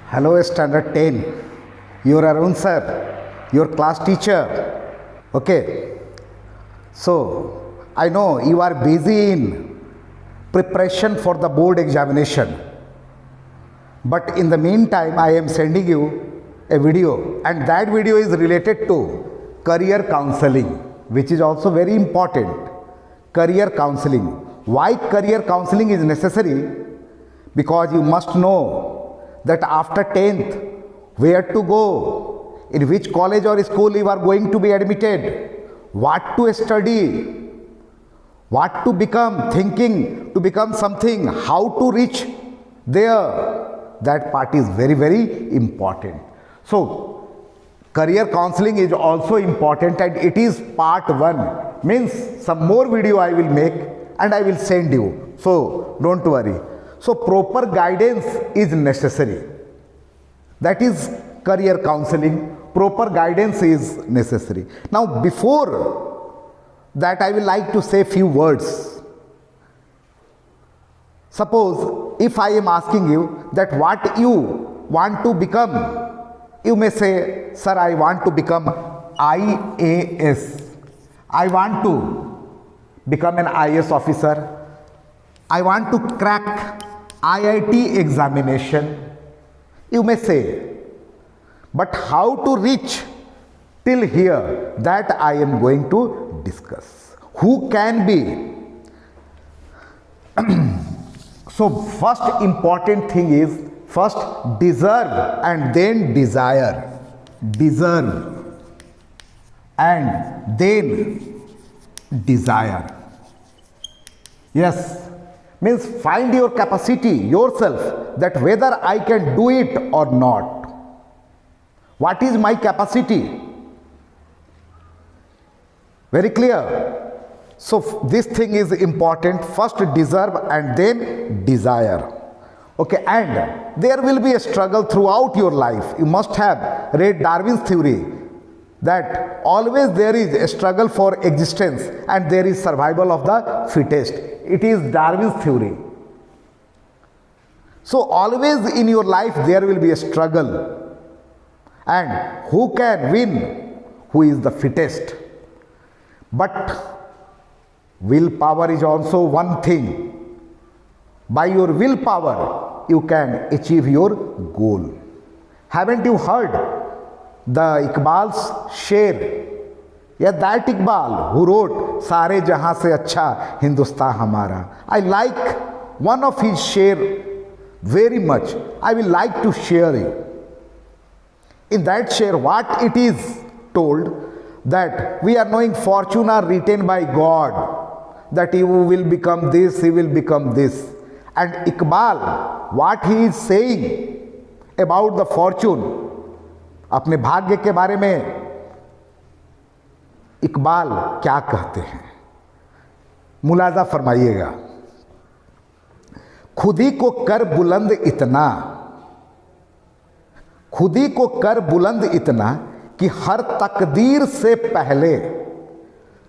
Hello, Standard 10. Your Arun sir, your class teacher. Okay. So, I know you are busy in preparation for the board examination. But in the meantime, I am sending you a video, and that video is related to career counseling, which is also very important. Career counseling. Why career counseling is necessary? Because you must know that after 10th, where to go, in which college or school you are going to be admitted, what to study, what to become, thinking to become something, how to reach there. That part is very, very important. So, career counseling is also important, and it is part 1. Means some more video I will make and I will send you. So, don't worry. So, proper guidance is necessary. That is career counseling. Proper guidance is necessary. Now, before that, I will like to say few words. Suppose if I am asking you that what you want to become, you may say, sir, I want to become IAS. I want to become an IAS officer. I want to crack IIT examination. You may say, but how to reach till here, that I am going to discuss. Who can be? So first important thing is, first deserve and then desire. Deserve and then desire. Yes, means find your capacity yourself, that whether I can do it or not. What is my capacity? Very clear. So this thing is important. First deserve and then desire. Okay, and there will be a struggle throughout your life. You must have read Darwin's theory, that always there is a struggle for existence and there is survival of the fittest. It is Darwin's theory. So always in your life there will be a struggle. And who can win? Who is the fittest? But willpower is also one thing. By your willpower, you can achieve your goal. Haven't you heard the Iqbal's Sher? Yeah, that Iqbal who wrote Sare Jahan Se Acha Hindustan Hamara. I like one of his Sher very much. I will like to share it. In that Sher, what it is told, that we are knowing fortune are written by God, that you will become this, he will become this. And Iqbal, what he is saying about the fortune, अपने भाग्य के बारे में इकबाल क्या कहते हैं, मुलाजा फरमाइएगा। खुदी को कर बुलंद इतना, खुदी को कर बुलंद इतना कि हर तकदीर से पहले,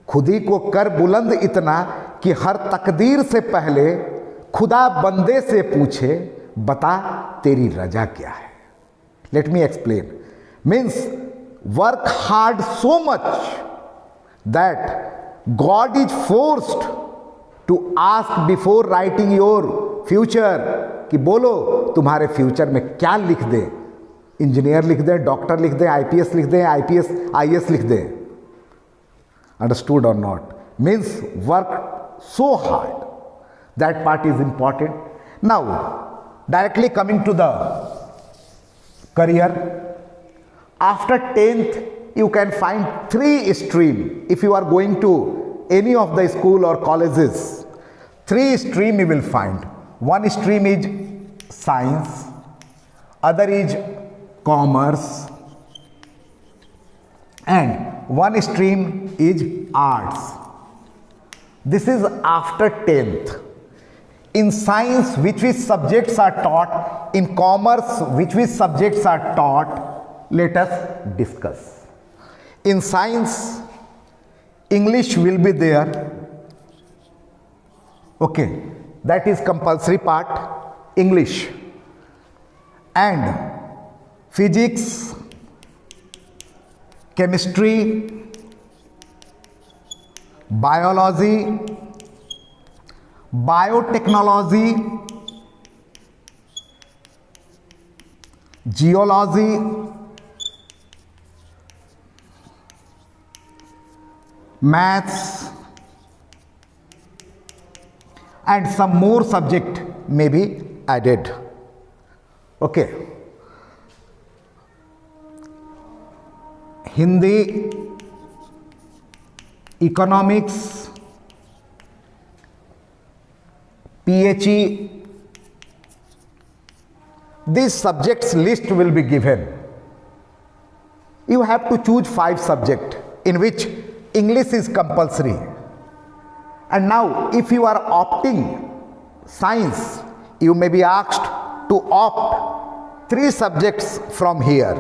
खुदी को कर बुलंद इतना कि हर तकदीर से पहले खुदा बंदे से पूछे बता तेरी रजा क्या है। Let me explain. Means work hard so much that God is forced to ask before writing your future कि बोलो तुम्हारे फ्यूचर में क्या लिख दें, इंजीनियर लिख दें, डॉक्टर लिख दें, आईपीएस लिख दें, आईएएस लिख दें. Understood or not? Means work so hard. That part is important. Now, directly coming to the career. After 10th, you can find 3 streams. If you are going to any of the school or colleges, 3 streams you will find. One stream is science, other is commerce, and one stream is arts. This is after 10th. In science, which subjects are taught? In commerce, which subjects are taught? Let us discuss. In science, English will be there. Okay, that is compulsory part, English. And physics, chemistry, biology, biotechnology, geology, maths, and some more subject may be added. Okay. Hindi, economics, PHE, these subjects list will be given. You have to choose 5 subjects in which English is compulsory. And now if you are opting science, you may be asked to opt 3 subjects from here,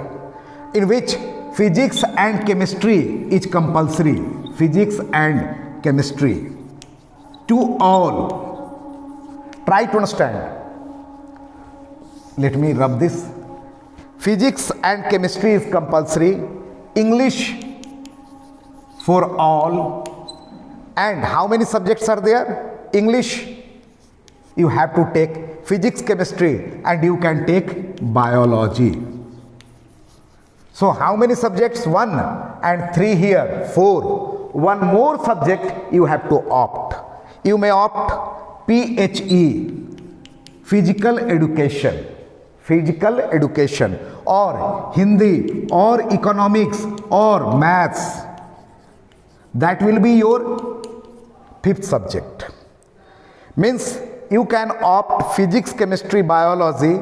in which physics and chemistry is compulsory. Physics and chemistry to all. Try to understand. Let me rub this. Physics and chemistry is compulsory. English for all. And how many subjects are there? English, you have to take physics, chemistry, and you can take biology. So how many subjects? 1 and 3 here, 4. One more subject you have to opt. You may opt PHE, physical education. Physical education, or Hindi, or economics, or maths. That will be your 5th subject. Means you can opt physics, chemistry, biology,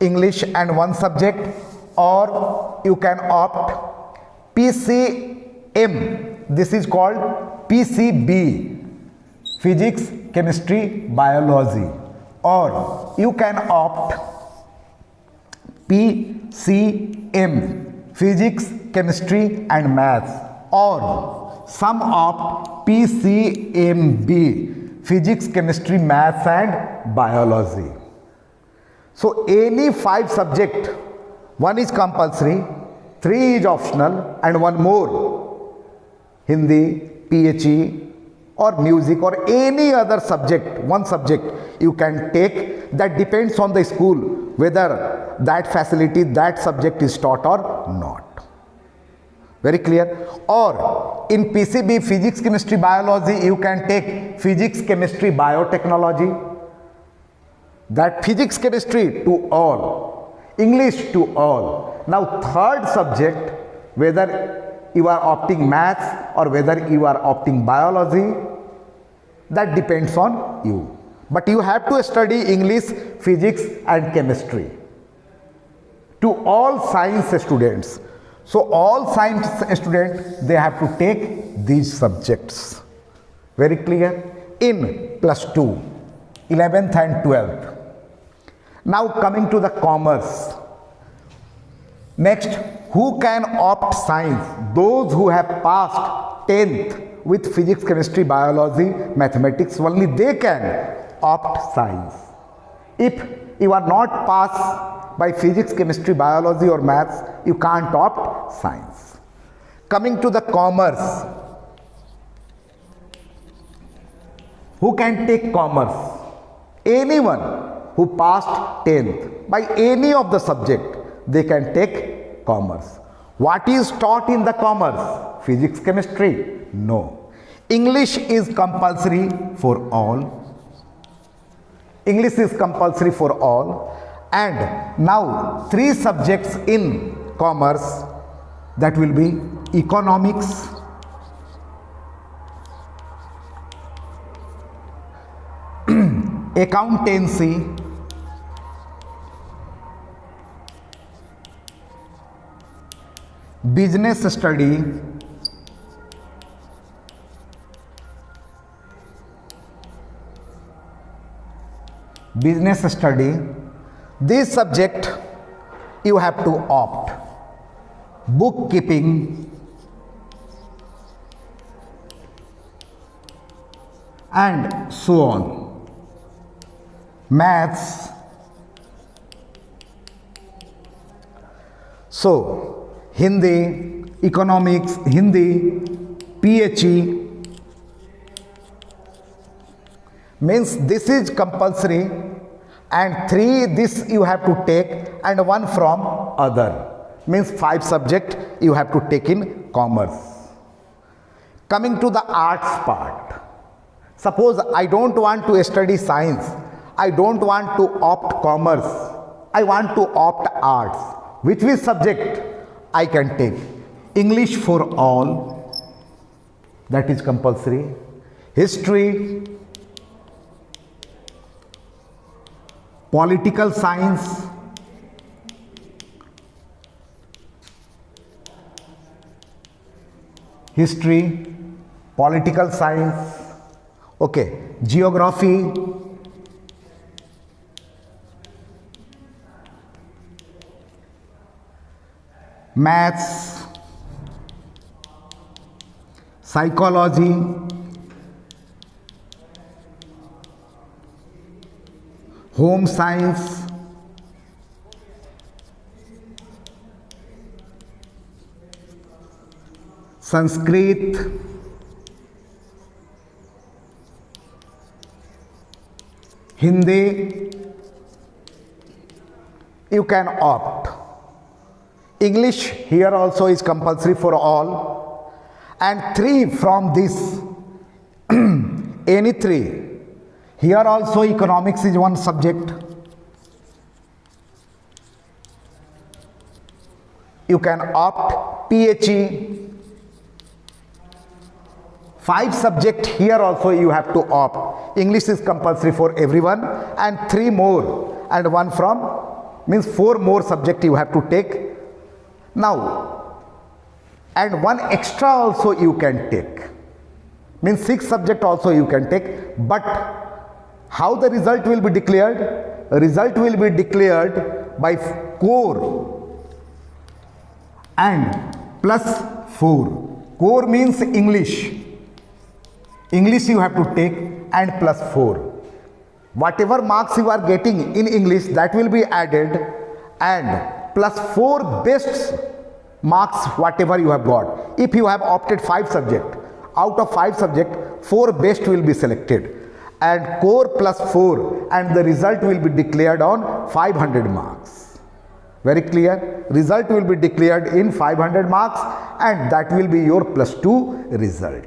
English and 1 subject, or you can opt PCM. This is called PCB, physics, chemistry, biology, or you can opt PCM, physics, chemistry and maths, or some opt PCMB, physics, chemistry, maths and biology. So any 5 subject, 1 is compulsory, 3 is optional, and 1 more, Hindi, PHE, or music, or any other subject, 1 subject you can take. That depends on the school whether that facility, that subject is taught or not. Very clear? Or in PCB, physics, chemistry, biology, you can take physics, chemistry, biotechnology. That physics, chemistry to all, English to all. Now 3rd subject, whether you are opting maths or whether you are opting biology, that depends on you. But you have to study English, physics and chemistry to all science students. So all science students, they have to take these subjects. Very clear? In +2, 11th and 12th. Now coming to the commerce. Next, who can opt science? Those who have passed 10th with physics, chemistry, biology, mathematics, only they can opt science. If you are not passed by physics, chemistry, biology or maths, you can't opt science. Coming to the commerce. Who can take commerce? Anyone who passed 10th by any of the subject, they can take commerce. What is taught in the commerce? Physics, chemistry? No. English is compulsory for all. English is compulsory for all. And now 3 subjects in commerce, that will be economics, accountancy, business study, this subject you have to opt. Bookkeeping and so on. Maths, So Hindi, economics, Hindi, PHE, means this is compulsory, and 3 this you have to take and 1 from other, means 5 subject you have to take in commerce. Coming to the arts part, suppose I don't want to study science, I don't want to opt commerce, I want to opt arts. Which subject I can take? English for all, that is compulsory. History, political science, history, political science, okay, geography, maths, psychology, home science, Sanskrit, Hindi, you can opt. English here also is compulsory for all, and 3 from this, any 3. Here also economics is one subject. You can opt PHE. 5 subject here also you have to opt. English is compulsory for everyone, and 3 more and 1 from, means 4 more subject you have to take. Now, and 1 extra also you can take, means 6 subject also you can take. But how the result will be declared? Result will be declared by core and plus 4. Core means English. English you have to take and plus 4. Whatever marks you are getting in English, that will be added, and plus 4 best marks whatever you have got. If you have opted 5 subject, out of 5 subject, 4 best will be selected, and core plus 4, and the result will be declared on 500 marks. Very clear? Result will be declared in 500 marks, and that will be your plus 2 result.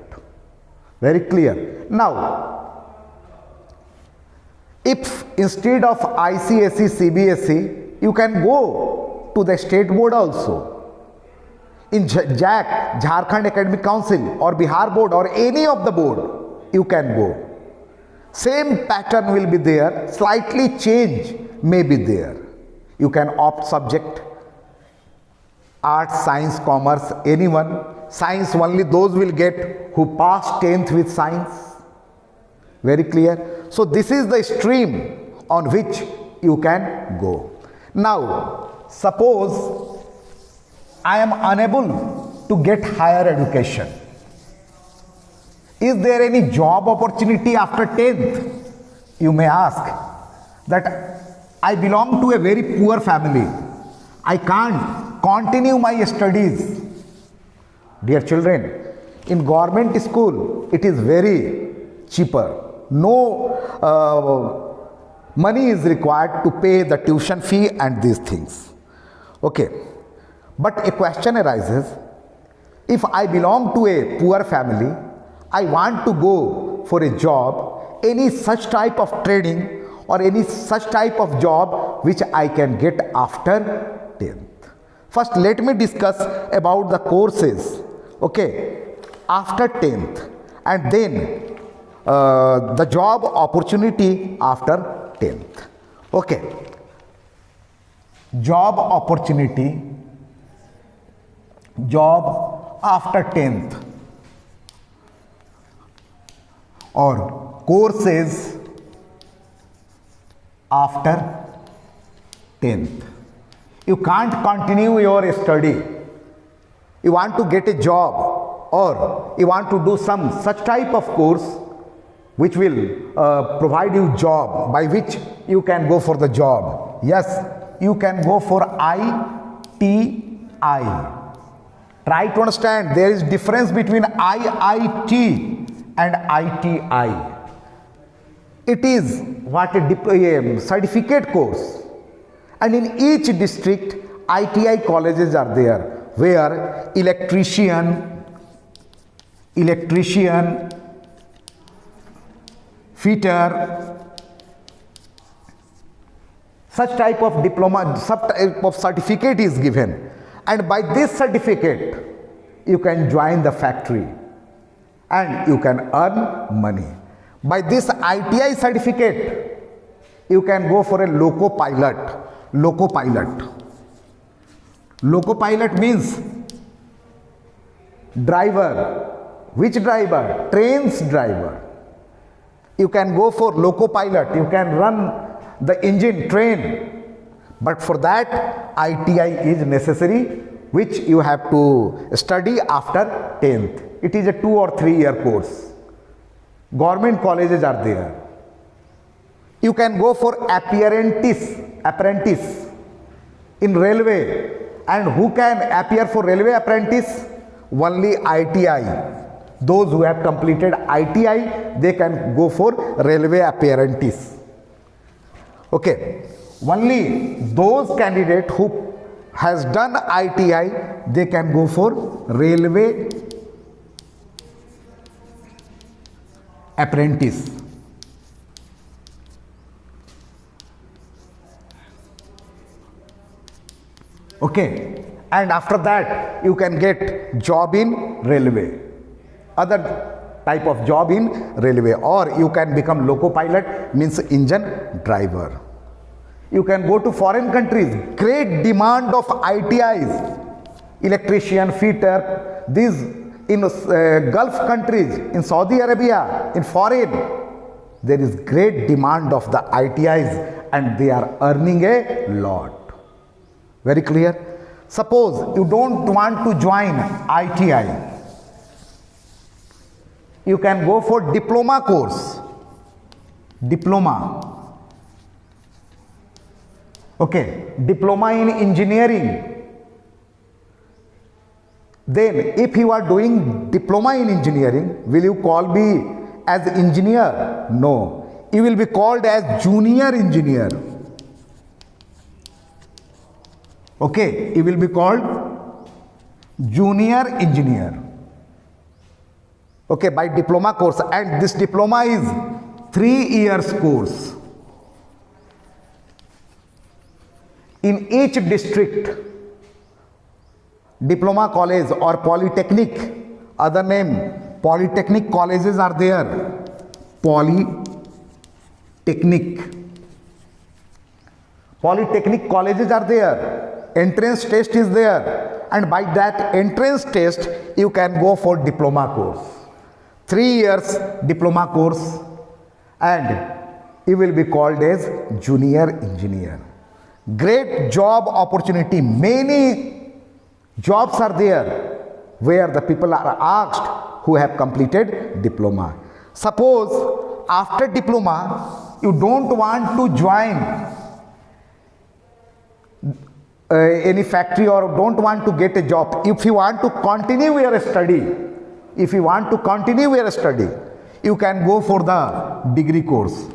Very clear? Now, if instead of ICSE, CBSE, you can go to the state board also. In JAC, Jharkhand Academic Council, or Bihar board, or any of the board, you can go. Same pattern will be there, slightly change may be there. You can opt subject, arts, science, commerce, anyone. Science only those will get who passed 10th with science. Very clear? So this is the stream on which you can go. Now, suppose I am unable to get higher education. Is there any job opportunity after 10th? You may ask that I belong to a very poor family. I can't continue my studies. Dear children, in government school, it is very cheaper. No money is required to pay the tuition fee and these things. Okay. But a question arises, if I belong to a poor family, I want to go for a job, any such type of training or any such type of job which I can get after 10th. First, let me discuss about the courses, okay, after 10th, and then the job opportunity after 10th. Okay. Job opportunity, job after 10th, or courses after 10th. You can't continue your study. You want to get a job, or you want to do some such type of course which will provide you job, by which you can go for the job. Yes, you can go for ITI. I. Try to understand, there is difference between IIT and ITI. It is what a certificate course, and in each district ITI colleges are there, where electrician, fitter, such type of diploma, such type of certificate is given, and by this certificate you can join the factory and you can earn money. By this ITI certificate you can go for a loco pilot. Loco pilot means driver. Which driver? Train's driver. You can go for loco pilot, you can run the engine, train, but for that ITI is necessary, which you have to study after 10th. It is a 2 or 3 year course. Government colleges are there. You can go for apprentice in railway. And who can appear for railway apprentice? Only ITI. Those who have completed ITI, they can go for railway apprentice. Okay, only those candidates who has done ITI, they can go for railway apprentice. Okay, and after that you can get job in railway, other type of job in railway, or you can become loco pilot, means engine driver. You can go to foreign countries, great demand of ITIs, electrician, fitter, these in Gulf countries, in Saudi Arabia, in foreign, there is great demand of the ITIs and they are earning a lot. Very clear? Suppose you don't want to join ITI, you can go for diploma course. Okay, diploma in engineering. Then if you are doing diploma in engineering, will you call me as engineer? No, you will be called as junior engineer. Okay, you will be called junior engineer. Okay, by diploma course, and this diploma is 3 years course. In each district, diploma college or polytechnic, other name polytechnic colleges are there. Polytechnic colleges are there. Entrance test is there, and by that entrance test you can go for diploma course. 3 years diploma course, and you will be called as junior engineer. Great job opportunity, many jobs are there where the people are asked who have completed diploma. Suppose after diploma you don't want to join any factory or don't want to get a job. If you want to continue your study, you can go for the degree course.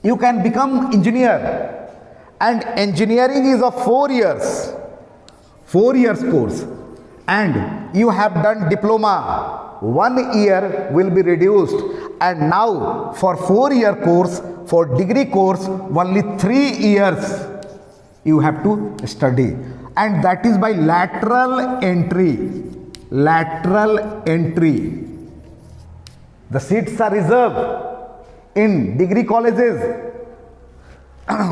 You can become engineer, and engineering is of 4 years course, and you have done diploma. 1 year will be reduced, and now for 4 year course, for degree course, only 3 years you have to study, and that is by lateral entry. The seats are reserved in degree colleges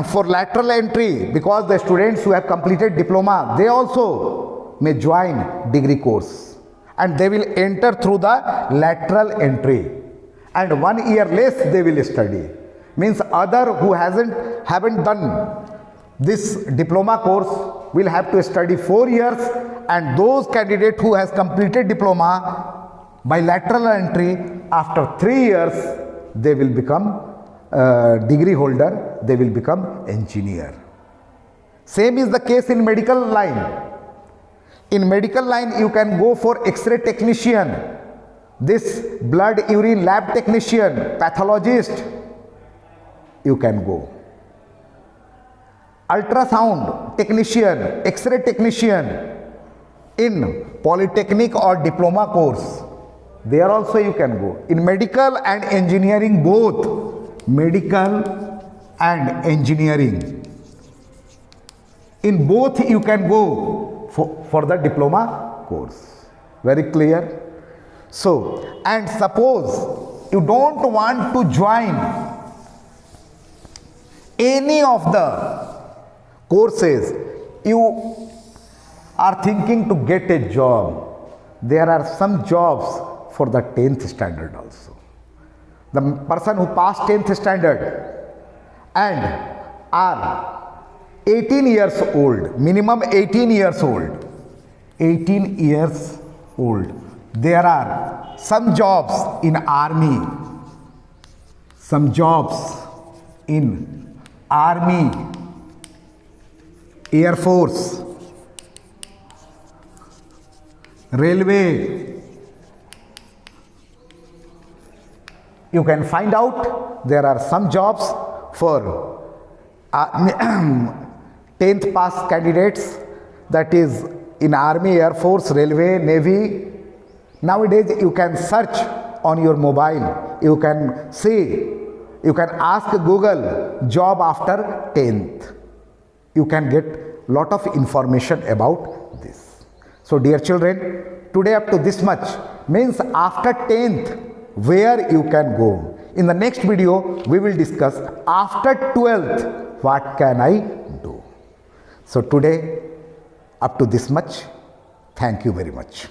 for lateral entry, because the students who have completed diploma, they also may join degree course, and they will enter through the lateral entry, and 1 year less they will study. Means other who haven't done this diploma course will have to study 4 years, and those candidates who has completed diploma by lateral entry, after 3 years they will become degree holder, they will become engineer. Same is the case in medical line. In medical line, you can go for X-ray technician, this blood urine lab technician, pathologist, you can go. Ultrasound technician, X-ray technician in polytechnic or diploma course, there also you can go. In medical and engineering both, medical and engineering, in both you can go for the diploma course. Very clear? So, and suppose you don't want to join any of the courses, you are thinking to get a job, there are some jobs for the 10th standard also. The person who passed 10th standard and are 18 years old, minimum 18 years old, 18 years old, there are some jobs in army, some jobs in army, air force, railway. You can find out there are some jobs for 10th pass candidates, that is in army, air force, railway, navy. Nowadays you can search on your mobile, you can see, you can ask Google job after 10th. You can get lot of information about this. So dear children, today up to this much means after 10th where you can go. In the next video we will discuss after 12th what can I do. So today up to this much. Thank you very much.